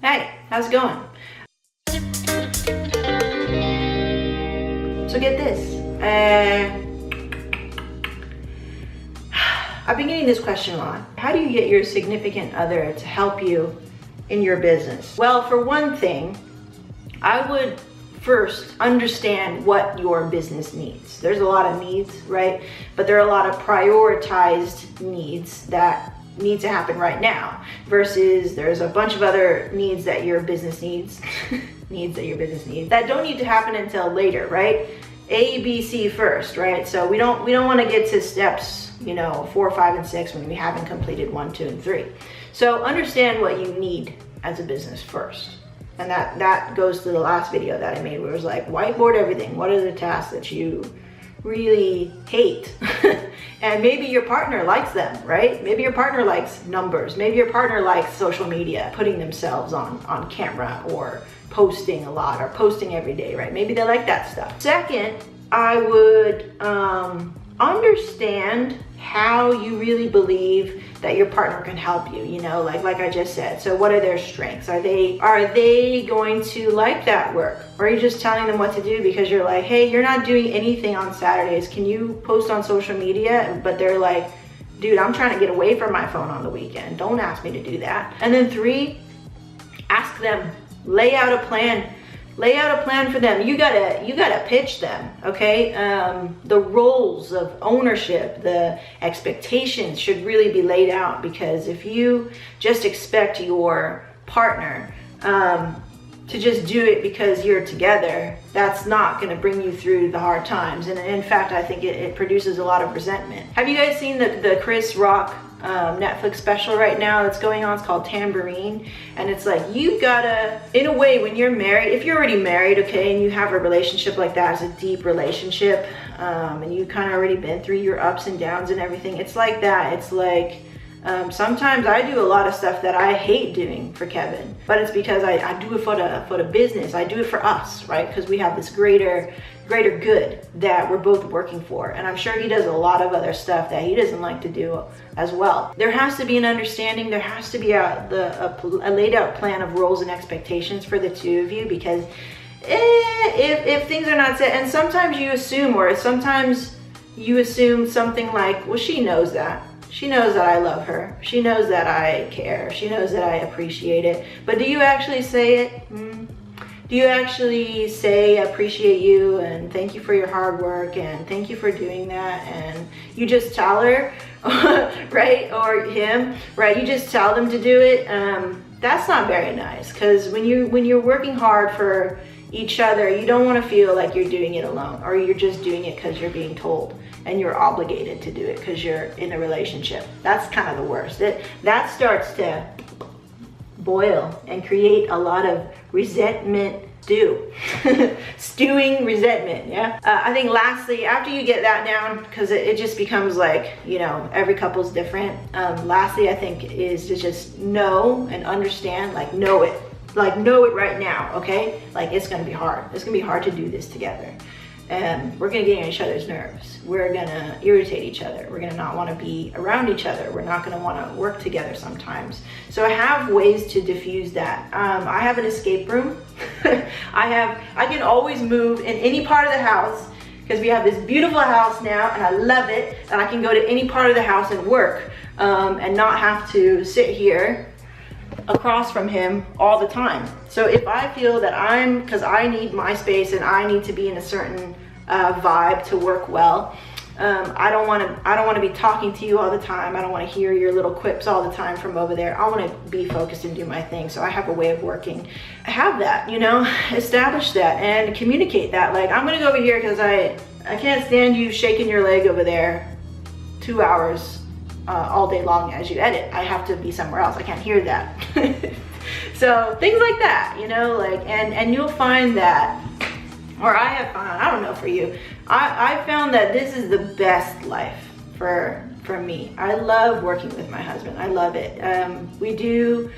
Hey, how's it going? So get this. I've been getting this question a lot. How do you get your significant other to help you in your business? Well, for one thing, I would first understand what your business needs. There's a lot of needs, right? But there are a lot of prioritized needs that need to happen right now versus there's a bunch of other needs that your business needs that don't need to happen until later, right? A, B, C first, right? So we don't want to get to steps, 4, 5, and 6 when we haven't completed 1, 2, and 3. So understand what you need as a business first. And that goes to the last video that I made where it was like, whiteboard everything. What are the tasks that you really hate? And maybe your partner likes them, right? Maybe your partner likes numbers. Maybe your partner likes social media, putting themselves on camera or posting a lot or posting every day, right? Maybe they like that stuff. Second, I would understand how you really believe that your partner can help you, like I just said. So what are their strengths? Are they going to like that work? Or are you just telling them what to do because you're like, hey, you're not doing anything on Saturdays. Can you post on social media? But they're like, dude, I'm trying to get away from my phone on the weekend. Don't ask me to do that. And then 3, ask them, lay out a plan. Lay out a plan for them. You gotta pitch them, okay? The roles of ownership, the expectations should really be laid out, because if you just expect your partner to just do it because you're together, that's not gonna bring you through the hard times. And in fact, I think it produces a lot of resentment. Have you guys seen the Chris Rock Netflix special right now that's going on? It's called Tambourine, and it's like, you gotta, in a way, when you're married, if you're already married, okay, and you have a relationship like that, it's a deep relationship, and you kind of already been through your ups and downs and everything, it's like that. It's like, sometimes I do a lot of stuff that I hate doing for Kevin, but it's because I do it for the business. I do it for us, right? Because we have this greater good that we're both working for. And I'm sure he does a lot of other stuff that he doesn't like to do as well. There has to be an understanding. There has to be a laid out plan of roles and expectations for the two of you, because if things are not set, and sometimes you assume something like, well, she knows that. She knows that I love her. She knows that I care. She knows that I appreciate it. But do you actually say it? Do you actually say, I appreciate you and thank you for your hard work and thank you for doing that? And you just tell her, right? Or him, right? You just tell them to do it. That's not very nice, because when you're working hard for each other, you don't want to feel like you're doing it alone, or you're just doing it because you're being told and you're obligated to do it because you're in a relationship. That's kind of the worst. That starts to boil and create a lot of resentment stewing resentment. Yeah. I think lastly, after you get that down, because it just becomes like, every couple's different. Lastly, I think is to just know and understand, know it right now. Okay. It's going to be hard. It's going to be hard to do this together. And we're going to get on each other's nerves. We're going to irritate each other. We're going to not want to be around each other. We're not going to want to work together sometimes. So I have ways to diffuse that. I have an escape room. I can always move in any part of the house, because we have this beautiful house now and I love it. And I can go to any part of the house and work and not have to sit here across from him all the time. So if I feel that because I need my space and I need to be in a certain vibe to work well, I don't want to be talking to you all the time. I don't want to hear your little quips all the time from over there. I want to be focused and do my thing. So I have a way of working. Have that, establish that and communicate that. I'm going to go over here because I can't stand you shaking your leg over there 2 hours all day long as you edit. I have to be somewhere else. I can't hear that. So things like that, and you'll find that, or I have found, I don't know for you, I found that this is the best life for me. I love working with my husband. I love it. We do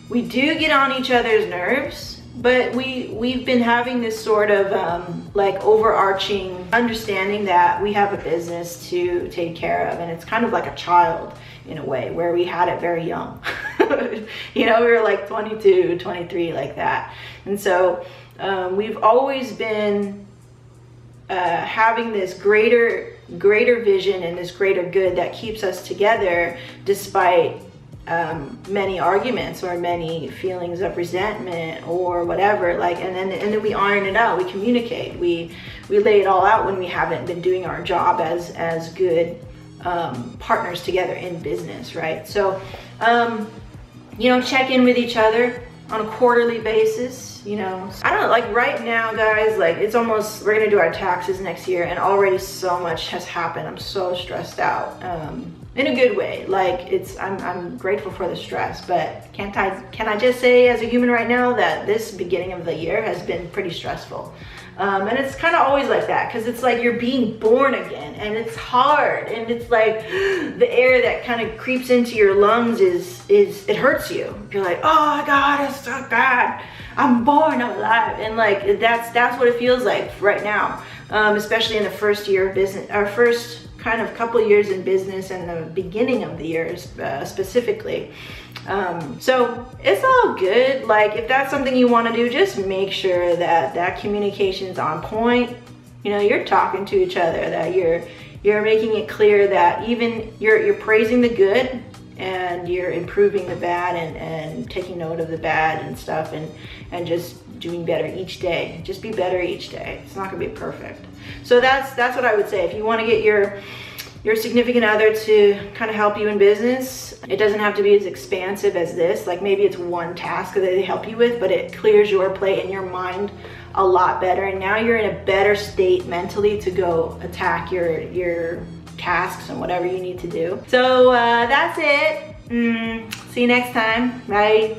get on each other's nerves, but we've been having this sort of overarching understanding that we have a business to take care of, and it's kind of like a child in a way, where we had it very young. You know, we were like 22, 23, like that. And so we've always been having this greater vision and this greater good that keeps us together despite many arguments or many feelings of resentment or whatever. Like, and then we iron it out. We communicate. We lay it all out when we haven't been doing our job as good partners together in business, right? So, you know, check in with each other on a quarterly basis. You know, I don't know, like right now, guys, like it's almost, we're gonna do our taxes next year, and already so much has happened. I'm so stressed out, in a good way. Like I'm grateful for the stress, but can I just say as a human right now that this beginning of the year has been pretty stressful. And it's kind of always like that, because it's like you're being born again, and it's hard, and it's like the air that kind of creeps into your lungs is it hurts you. You're like, oh my God, it's so bad. I'm born, I'm alive. And like that's what it feels like right now, especially in the first year of business, our first kind of couple years in business, and the beginning of the year specifically. So it's all good. Like if that's something you want to do, just make sure that communication's on point. You know, you're talking to each other, that you're making it clear that even you're praising the good, and you're improving the bad, and taking note of the bad and stuff, and just doing better each day. Just be better each day. It's not gonna be perfect. So that's what I would say. If you want to get your significant other to kind of help you in business, it doesn't have to be as expansive as this. Like maybe it's one task that they help you with, but it clears your plate and your mind a lot better, and now you're in a better state mentally to go attack your tasks and whatever you need to do. So that's it. See you next time. Bye.